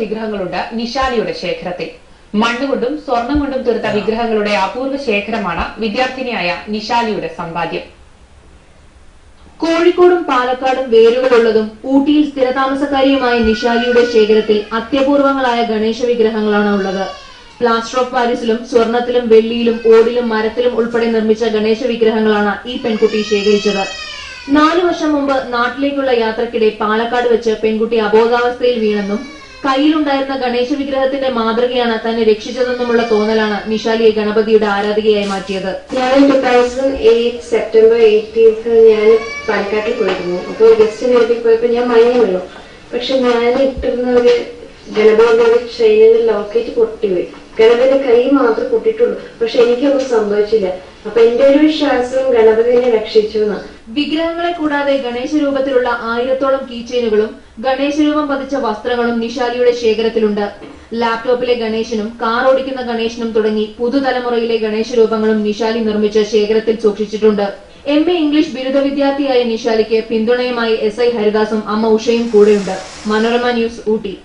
വിഗ്രഹങ്ങളുണ്ട് നിശാലിയുടെ ശേഖരത്തിൽ. മണ്ണുകൊണ്ടും സ്വർണം കൊണ്ടും തീർത്ത വിഗ്രഹങ്ങളുടെ അപൂർവ ശേഖരമാണ് വിദ്യാർത്ഥിനിയായ നിശാലിയുടെ സമ്പാദ്യം. കോഴിക്കോടും പാലക്കാടും വേരുകളുള്ളതും ഊട്ടിയിൽ സ്ഥിരതാമസക്കാരിയുമായ നിശാലിയുടെ ശേഖരത്തിൽ അത്യപൂർവങ്ങളായ ഗണേശ വിഗ്രഹങ്ങളാണ് ഉള്ളത്. പ്ലാസ്റ്റർ ഓഫ് പാരീസിലും സ്വർണത്തിലും വെള്ളിയിലും ഓടിലും മരത്തിലും ഉൾപ്പെടെ നിർമ്മിച്ച ഗണേശ വിഗ്രഹങ്ങളാണ് ഈ പെൺകുട്ടി ശേഖരിച്ചത്. 4 വർഷം മുമ്പ് നാട്ടിലേക്കുള്ള യാത്രക്കിടെ പാലക്കാട് വെച്ച് പെൺകുട്ടി അബോധാവസ്ഥയിൽ വീണെന്നും കയ്യിലുണ്ടായിരുന്ന ഗണേശ വിഗ്രഹത്തിന്റെ മാതൃകയാണ് തന്നെ രക്ഷിച്ചതെന്നുമുള്ള തോന്നലാണ് നിശാലിയെ ഗണപതിയുടെ ആരാധികയായി മാറ്റിയത്. ഞാൻ 2008 സെപ്റ്റംബർ 18 ഞാൻ പാലക്കാട്ടിൽ പോയിരുന്നു. അപ്പോൾ ഗസ്റ്റ് വീട്ടിൽ പോയപ്പോൾ ഞാൻ മഞ്ഞ വീണു. പക്ഷെ ഞാൻ ഇട്ടിരുന്ന ഒരു ഗണപതിയുടെ ചെയിനിൽ ലോക്കറ്റ് പൊട്ടിപ്പോയി. ഗണപതിന്റെ കൈ മാത്രമേ പൊട്ടിയിട്ടുള്ളൂ. പക്ഷെ എനിക്കൊന്നും സംഭവിച്ചില്ല. അപ്പൊ എന്റെ ഒരു വിശ്വാസം ഗണപതിനെ രക്ഷിച്ചു എന്നാണ്. വിഗ്രഹങ്ങളെ കൂടാതെ ഗണേശ രൂപത്തിലുള്ള 1000ഓളം കീചെയിനുകളും ഗണേശരൂപം പതിച്ച വസ്ത്രങ്ങളും നിശാലിയുടെ ശേഖരത്തിലുണ്ട്. ലാപ്ടോപ്പിലെ ഗണേശനും കാർ ഓടിക്കുന്ന ഗണേശനും തുടങ്ങി പുതുതലമുറയിലെ ഗണേശ രൂപങ്ങളും നിശാലി നിർമ്മിച്ച ശേഖരത്തിൽ സൂക്ഷിച്ചിട്ടുണ്ട്. MA ഇംഗ്ലീഷ് ബിരുദ വിദ്യാർത്ഥിയായ നിശാലിക്ക് പിന്തുണയുമായി SI ഹരിദാസും അമ്മ ഉഷയും കൂടെയുണ്ട്. മനോരമ ന്യൂസ്, ഊട്ടി.